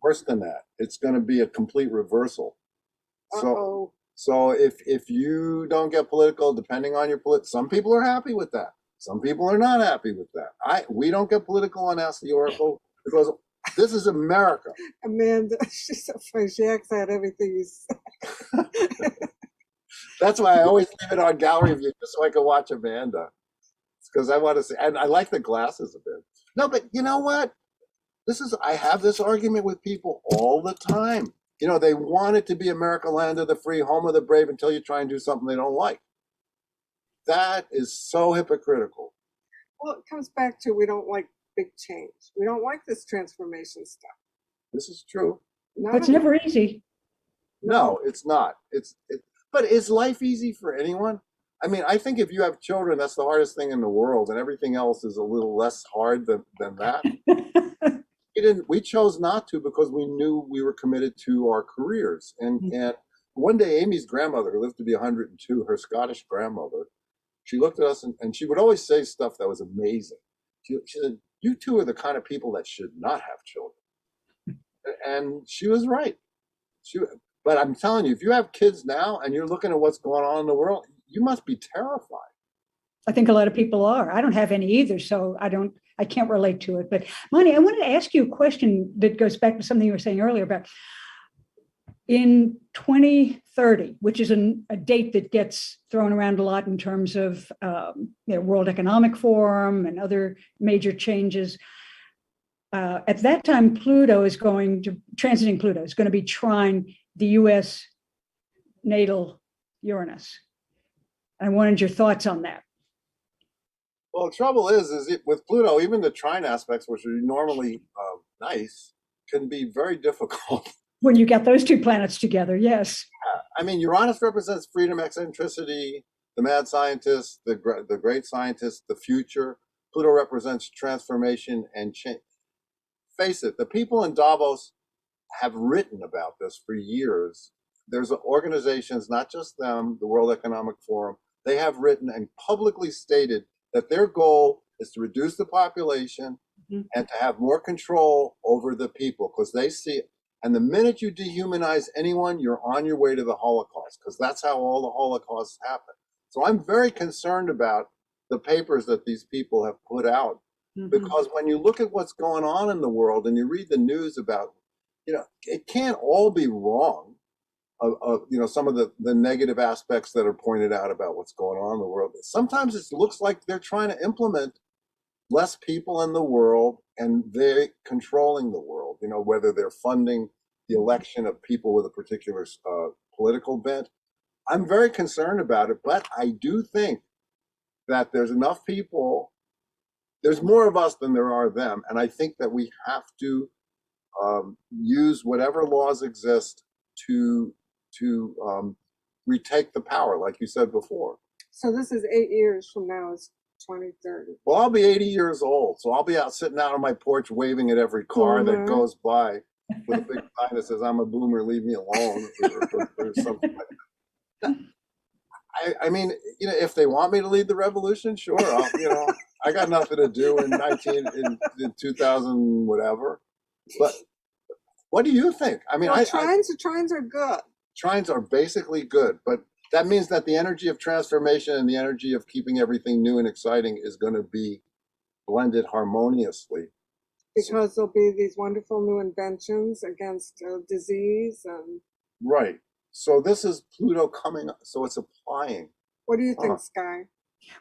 Worse than that, it's going to be a complete reversal. Uh-oh. So if you don't get political, depending on your some people are happy with that. Some people are not happy with that. We don't get political on Ask the Oracle because this is America. Amanda, she's so funny. She acts out everything you say. That's why I always leave it on gallery view just so I can watch Amanda. It's because I want to see, and I like the glasses a bit. No, but you know what? I have this argument with people all the time. You know, they want it to be America, land of the free, home of the brave until you try and do something they don't like. That is so hypocritical. Well, it comes back to we don't like big change. We don't like this transformation stuff. This is true. It's never easy. No, it's not. But is life easy for anyone? I mean, I think if you have children, that's the hardest thing in the world, and everything else is a little less hard than that. We chose not to because we knew we were committed to our careers. And one day, Amy's grandmother, who lived to be 102, her Scottish grandmother, she looked at us and she would always say stuff that was amazing. She said, "You two are the kind of people that should not have children." And she was right. But I'm telling you, if you have kids now and you're looking at what's going on in the world, you must be terrified. I think a lot of people are. I don't have any either, so I can't relate to it. But Monty, I wanted to ask you a question that goes back to something you were saying earlier about in 2030, which is a date that gets thrown around a lot in terms of World Economic Forum and other major changes. At that time, transiting Pluto is going to be trying the U.S. natal Uranus. I wanted your thoughts on that. Well, the trouble is with Pluto, even the trine aspects, which are normally nice, can be very difficult. When you get those two planets together, yes. I mean, Uranus represents freedom, eccentricity, the mad scientist, the great scientist, the future. Pluto represents transformation and change. Face it, the people in Davos have written about this for years. There's organizations, not just them, the World Economic Forum, they have written and publicly stated that their goal is to reduce the population and to have more control over the people because they see it. And the minute you dehumanize anyone, you're on your way to the Holocaust because that's how all the Holocausts happen. So I'm very concerned about the papers that these people have put out because when you look at what's going on in the world and you read the news about, it can't all be wrong. Some of the negative aspects that are pointed out about what's going on in the world. Sometimes it looks like they're trying to implement less people in the world and they're controlling the world, whether they're funding the election of people with a particular political bent. I'm very concerned about it, but I do think that there's enough people, there's more of us than there are them, and I think that we have to use whatever laws exist to retake the power, like you said before. So this is 8 years from now is 2030. Well, I'll be 80 years old, so I'll be out sitting out on my porch waving at every car that Boomer. goes by with a big sign that says, "I'm a boomer, leave me alone," or something like that. I mean, if they want me to lead the revolution, sure. I got nothing to do in 2000 whatever. But what do you think? I mean, Well, trines are good. trines are basically good, but that means that the energy of transformation and the energy of keeping everything new and exciting is going to be blended harmoniously. Because there'll be these wonderful new inventions against disease and. Right. So this is Pluto coming, so it's applying. What do you think, Skye?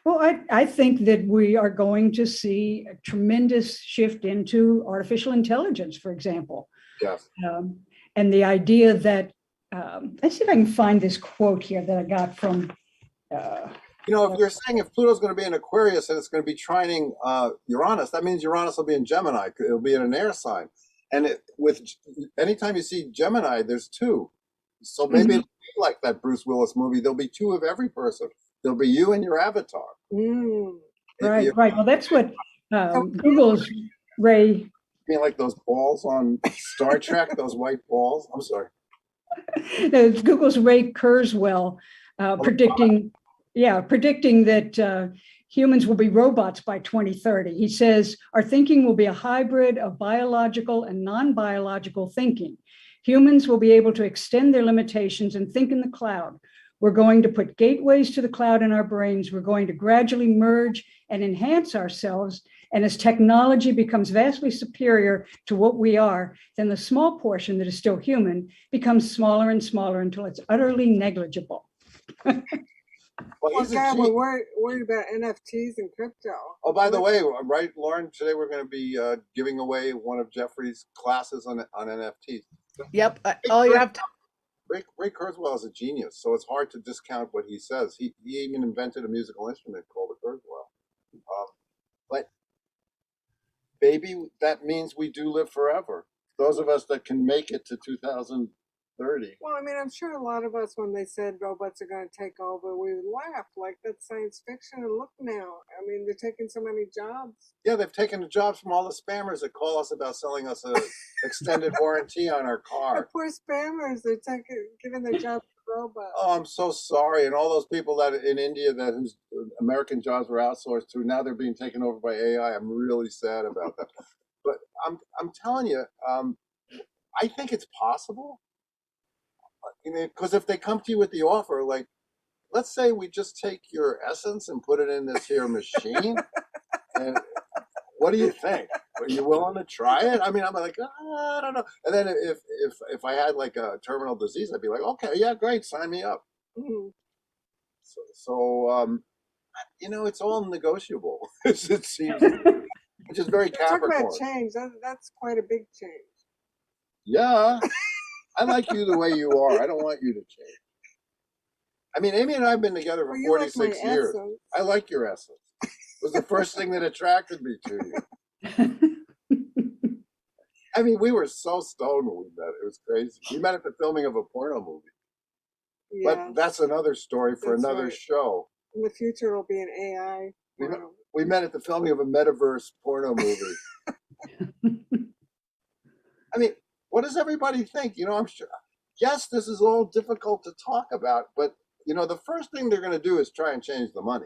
Well, I think that we are going to see a tremendous shift into artificial intelligence, for example. Yes. And the idea that, let's see if I can find this quote here that I got from. If you're saying if Pluto's going to be in Aquarius and it's going to be trining Uranus, that means Uranus will be in Gemini. It'll be in an air sign. And anytime you see Gemini, there's two. So maybe it'll be like that Bruce Willis movie. There'll be two of every person. There'll be you and your avatar. Right. Well, that's what Google's Ray. You mean like those balls on Star Trek, those white balls? I'm sorry. No, Google's Ray Kurzweil predicting that humans will be robots by 2030. He says, our thinking will be a hybrid of biological and non-biological thinking. Humans will be able to extend their limitations and think in the cloud. We're going to put gateways to the cloud in our brains. We're going to gradually merge and enhance ourselves. And as technology becomes vastly superior to what we are, then the small portion that is still human becomes smaller and smaller until it's utterly negligible. Well, God, we're worried about NFTs and crypto. Oh, by the way, right, Lauren, today we're going to be giving away one of Jeffrey's classes on NFTs. Yep. All you have to. Ray Kurzweil is a genius, so it's hard to discount what he says. He even invented a musical instrument called a Kurzweil. But baby, that means we do live forever. Those of us that can make it to 2030. Well, I mean, I'm sure a lot of us, when they said robots are going to take over, we laughed like that's science fiction. And look now, I mean, they're taking so many jobs. Yeah, they've taken the jobs from all the spammers that call us about selling us an extended warranty on our car. The poor spammers, they're giving their jobs to robots. Oh, I'm so sorry. And all those people that in India whose American jobs were outsourced to, now they're being taken over by AI. I'm really sad about that. But I'm telling you, I think it's possible. Because if they come to you with the offer, like, let's say we just take your essence and put it in this here machine, and what do you think? Are you willing to try it? I mean, I'm like, I don't know. And then if I had like a terminal disease, I'd be like, okay, yeah, great, sign me up. Mm-hmm. So it's all negotiable. It seems, which is very Capricorn. Talk about change. That's quite a big change. Yeah. I like you the way you are. I don't want you to change. I mean, Amy and I have been together for 46 years. Essence. I like your essence. It was the first thing that attracted me to you. I mean, we were so stoned when we met. It was crazy. We met at the filming of a porno movie. Yes. But that's another story for another show. In the future, it'll be an AI. We met at the filming of a metaverse porno movie. I mean, what does everybody think? I'm sure, yes, this is all difficult to talk about, but, the first thing they're going to do is try and change the money.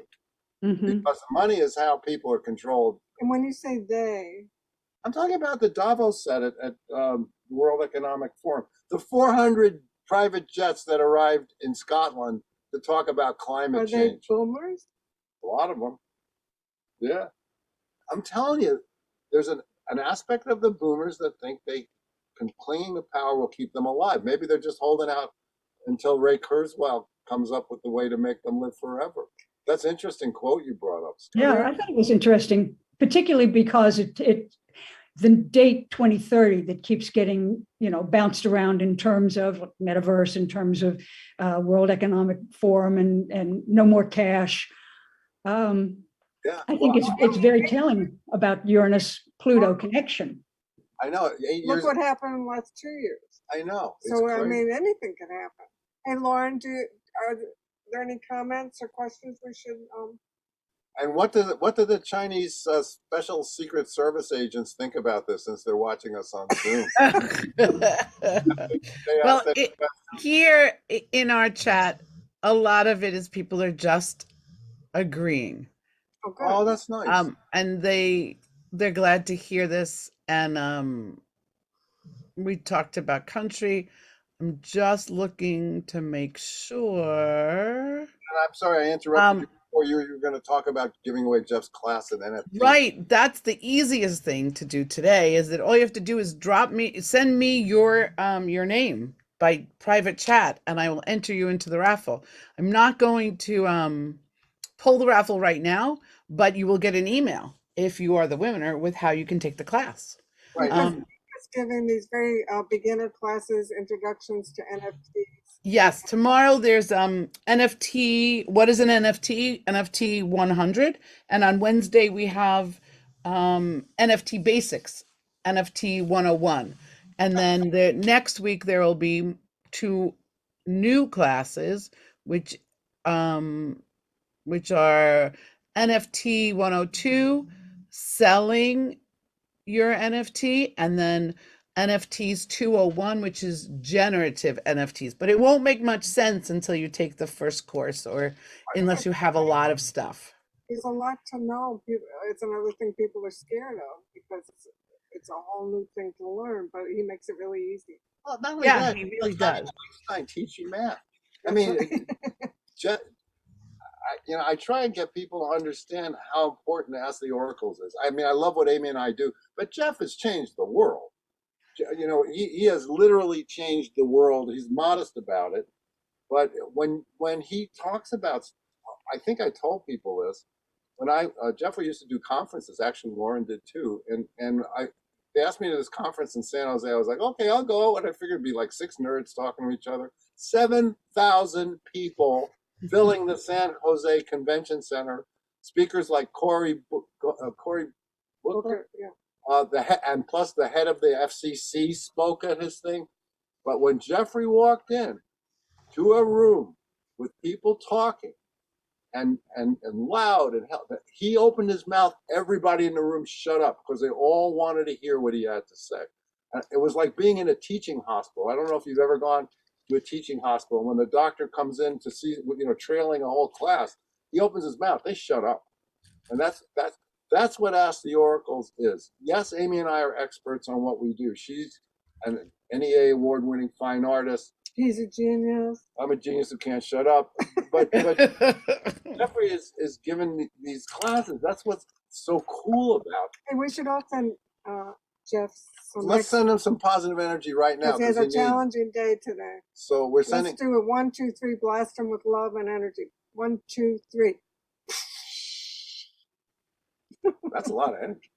Mm-hmm. Because the money is how people are controlled. And when you say they? I'm talking about the Davos said it at World Economic Forum. The 400 private jets that arrived in Scotland to talk about climate change. Are they boomers? A lot of them. Yeah. I'm telling you, there's an aspect of the boomers that think clinging to power will keep them alive. Maybe they're just holding out until Ray Kurzweil comes up with the way to make them live forever. That's an interesting quote you brought up. Yeah, I thought it was interesting, particularly because the date 2030 that keeps getting bounced around in terms of metaverse, in terms of World Economic Forum, and no more cash. I think it's very telling about Uranus-Pluto connection. I know. Look what happened in the last 2 years. I know. So, I mean, anything can happen. Hey, Lauren, are there any comments or questions we should And what do the Chinese special secret service agents think about this since they're watching us on Zoom? They Well, ask that. here in our chat, a lot of it is people are just agreeing. Oh, good. Oh, that's nice. And they're glad to hear this. And we talked about country. I'm just looking to make sure. And I'm sorry I interrupted you before. You were going to talk about giving away Jeff's class at NFT. Right. That's the easiest thing to do today, is that all you have to do is send me your name by private chat, and I will enter you into the raffle. I'm not going to pull the raffle right now, but you will get an email if you are the winner with how you can take the class. Right. It's giving these very beginner classes, introductions to NFTs. Yes, tomorrow there's NFT. What is an NFT? NFT 100. And on Wednesday we have NFT basics, NFT 101. And then the next week there will be 2 new classes, which are NFT 102, selling your NFT, and then NFTs 201, which is generative NFTs. But it won't make much sense until you take the first course, or unless you have a lot of stuff. There's a lot to know. It's another thing people are scared of because it's a whole new thing to learn, but he makes it really easy. Well, not only Yeah, that, he really does. Einstein teaching math. I mean, I try and get people to understand how important Ask the Oracles is. I mean, I love what Amy and I do, but Jeff has changed the world. You know, he has literally changed the world. He's modest about it, but when he talks about, I think I told people this when Jeffrey used to do conferences. Actually, Lauren did too, and they asked me to this conference in San Jose. I was like, okay, I'll go, and I figured it'd be like 6 nerds talking to each other. 7,000 people filling the San Jose Convention Center. Speakers like Cory Booker, Yeah. and plus the head of the FCC spoke at his thing. But when Jeffrey walked in to a room with people talking and loud and he opened his mouth, everybody in the room shut up because they all wanted to hear what he had to say. It was like being in a teaching hospital. I don't know if you've ever gone to a teaching hospital. When the doctor comes in to see, trailing a whole class, he opens his mouth, they shut up. And that's what Ask the Oracles is. Yes, Amy and I are experts on what we do. She's an NEA award-winning fine artist. He's a genius. I'm a genius who can't shut up. But Jeffrey is giving these classes. That's what's so cool about it. Hey, we should all send Jeff some. Let's send him some positive energy right now. He has a challenging day today. So we're sending. Let's do it. 1, 2, 3. Blast him with love and energy. 1, 2, 3. That's a lot of energy.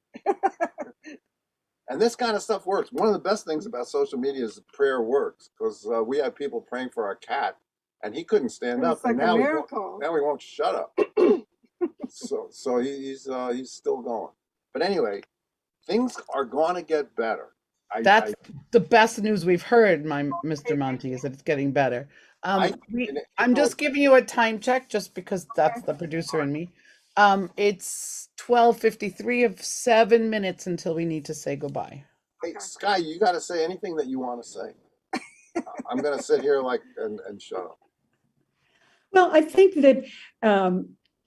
And this kind of stuff works. One of the best things about social media is prayer works, because we had people praying for our cat, and he couldn't stand up. It's like and a now miracle. Now he won't shut up. so he's still going. But anyway, things are going to get better. That's the best news we've heard, Mr. Monty, is that it's getting better. I'm just giving you a time check, just because that's the producer and me. It's 12:53 of 7 minutes until we need to say goodbye. Hey, Skye, you got to say anything that you want to say. I'm going to sit here and shut up. Well, I think that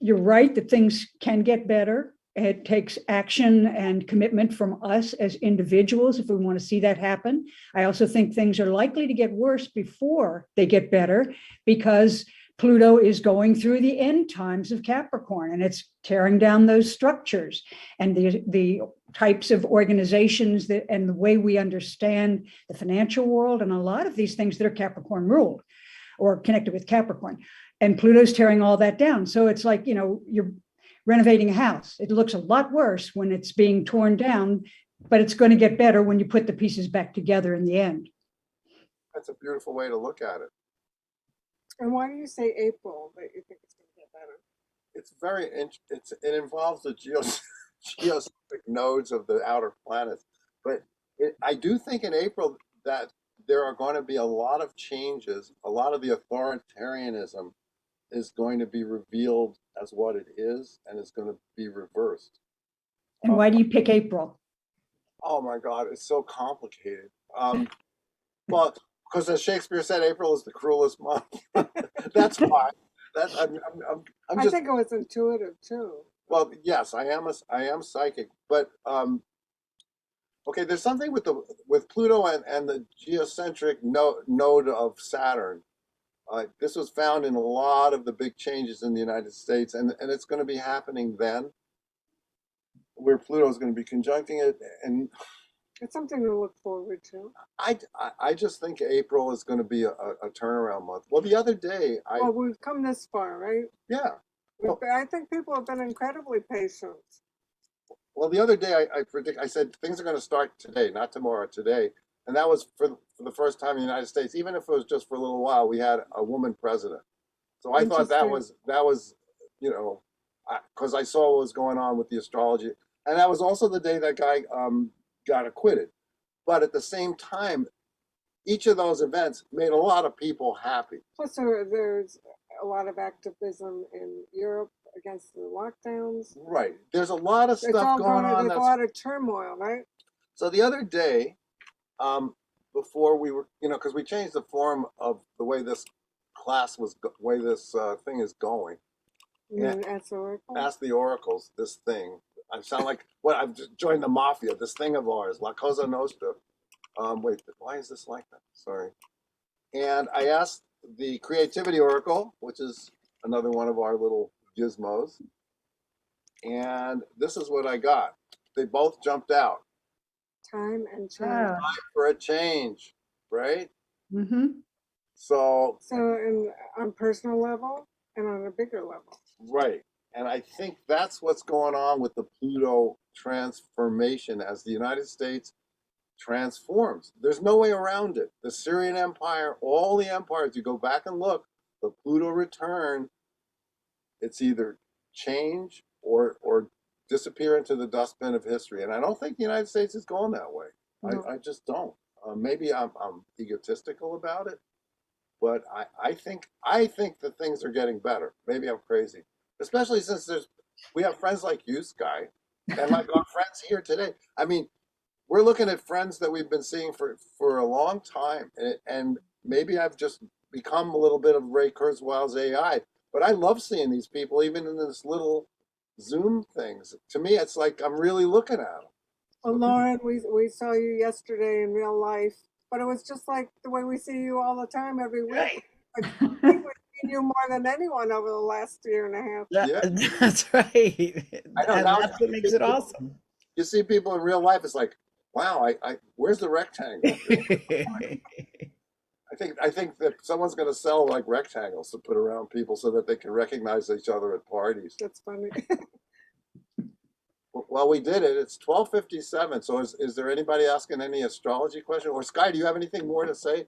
you're right that things can get better. It takes action and commitment from us as individuals if we want to see that happen. I also think things are likely to get worse before they get better, because Pluto is going through the end times of Capricorn, and it's tearing down those structures and the types of organizations and the way we understand the financial world and a lot of these things that are Capricorn ruled or connected with Capricorn. And Pluto's tearing all that down. So it's like, you're renovating a house. It looks a lot worse when it's being torn down, but it's going to get better when you put the pieces back together in the end. That's a beautiful way to look at it. And why do you say April that you think it's going to get better? It's it involves the geocentric nodes of the outer planets, but I do think in April that there are going to be a lot of changes. A lot of the authoritarianism is going to be revealed as what it is, and it's going to be reversed. And why do you pick April? Oh my God, it's so complicated. Well, because as Shakespeare said, April is the cruelest month. That's why. That I'm I just. think it was intuitive too. Well, yes, I am psychic, but okay. There's something with Pluto and the geocentric node of Saturn. This was found in a lot of the big changes in the United States, and it's going to be happening then, where Pluto is going to be conjuncting it, and It's something to look forward to. I just think April is going to be a turnaround month. Well, the other day, Well, we've come this far, right? yeah. Well, I think people have been incredibly patient. Well, the other day I said things are going to start today, not tomorrow, today, and that was for the first time in the United States. Even if it was just for a little while, we had a woman president. So I thought that was because I saw what was going on with the astrology, and that was also the day that guy got acquitted. But at the same time, each of those events made a lot of people happy. Plus, there's a lot of activism in Europe against the lockdowns. Right. There's a lot of stuff going on. There's a lot of turmoil, right? So the other day, before we were, because we changed the form of the way this class was, way this thing is going. You mean Ask the Oracle? Ask the Oracles, this thing. I sound like, I've just joined the mafia, this thing of ours, La Cosa Nostra. Wait, why is this like that? Sorry. And I asked the Creativity Oracle, which is another one of our little gizmos. And this is what I got. They both jumped out. Time and change. Ah. Time for a change, right? Mm-hmm. So on personal level and on a bigger level. right. And I think that's what's going on with the Pluto transformation as the United States transforms. There's no way around it. The Syrian Empire, all the empires, you go back and look, the Pluto return, it's either change or disappear into the dustbin of history. And I don't think the United States is going that way. No. I just don't. Maybe I'm egotistical about it, but I think that things are getting better. Maybe I'm crazy, especially since we have friends like you, Skye, and like our friends here today. I mean, we're looking at friends that we've been seeing for a long time, and maybe I've just become a little bit of Ray Kurzweil's AI. But I love seeing these people, even in this little Zoom things. To me, it's like I'm really looking at them. Well, Lauren, we saw you yesterday in real life, but it was just like the way we see you all the time every week. Right. Like, we've seen you more than anyone over the last year and a half. Yeah. That's right. I know, And now that's what makes it awesome. You see people in real life, it's like, wow, where's the rectangle? I think that someone's going to sell like rectangles to put around people so that they can recognize each other at parties. That's funny. Well, we did it. It's 12:57. So is there anybody asking any astrology question? Or Skye, do you have anything more to say?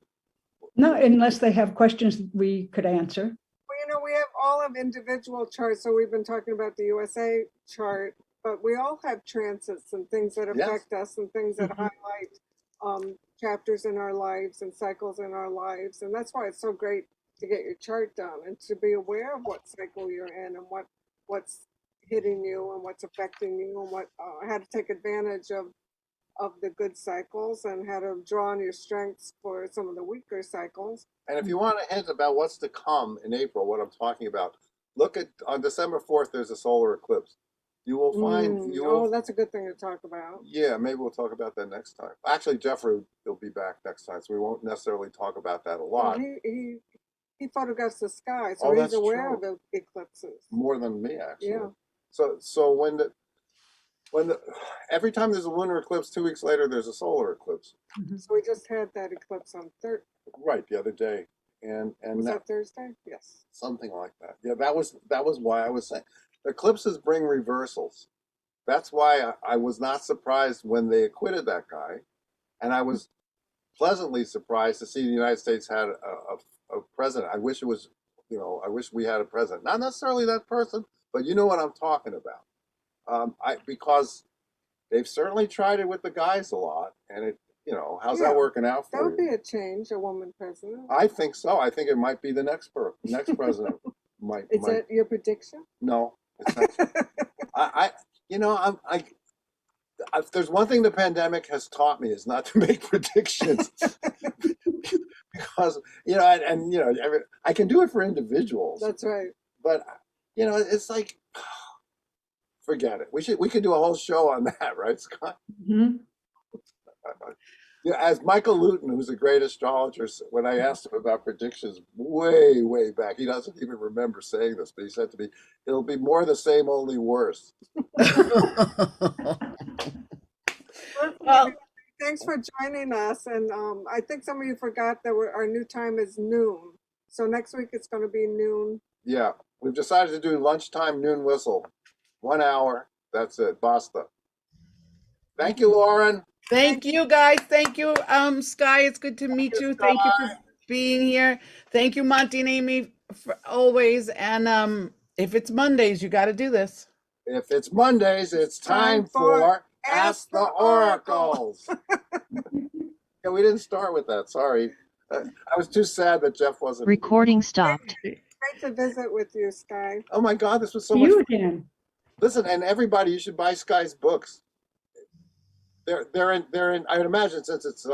No, unless they have questions we could answer. Well, we all have individual charts. So we've been talking about the USA chart, but we all have transits and things that affect us and things that highlight chapters in our lives and cycles in our lives. And that's why it's so great to get your chart done and to be aware of what cycle you're in and what's hitting you and what's affecting you and how to take advantage of the good cycles and how to draw on your strengths for some of the weaker cycles. And if you want a hint about what's to come in April, what I'm talking about, look at on December 4th, there's a solar eclipse. You will find That's a good thing to talk about. Yeah, maybe we'll talk about that next time. Actually, Jeffrey will be back next time, so we won't necessarily talk about that a lot. Well, he photographs the sky, so he's aware of the eclipses. More than me, actually. Yeah. So every time there's a lunar eclipse, 2 weeks later there's a solar eclipse. So we just had that eclipse on Right, the other day, and was that Thursday? Yes. Something like that. Yeah, that was why I was saying eclipses bring reversals. That's why I was not surprised when they acquitted that guy, and I was pleasantly surprised to see the United States had a president. I wish it was, I wish we had a president. Not necessarily that person, but you know what I'm talking about. Because they've certainly tried it with the guys a lot, and it, how's that working out for you? That would be a change, a woman president. I think so. I think it might be the next president. Is that your prediction? No, it's not. If there's one thing the pandemic has taught me is not to make predictions. Because I can do it for individuals. That's right. But it's like, forget it. We could do a whole show on that, right, Scott? Mhm. Yeah, as Michael Luton, who's a great astrologer, when I asked him about predictions way, way back, he doesn't even remember saying this, but he said to me, "It'll be more the same, only worse." Well, Thanks for joining us. And I think some of you forgot that our new time is noon. So next week it's going to be noon. Yeah, we've decided to do lunchtime noon whistle. 1 hour. That's it. Basta. Thank you, Lauren. thank you guys. Thank you, Skye. It's good to meet you. Thank you for being here. Thank you, Monty and Amy, for always. And if it's Mondays, you got to do this. If it's Mondays, it's time for Ask the Oracles. Yeah, we didn't start with that. Sorry. I was too sad that Jeff wasn't. Recording stopped. Great to visit with you, Skye. Oh my God, this was so See much you fun. again. Listen, and everybody, you should buy Skye's books. They're in. I would imagine since it's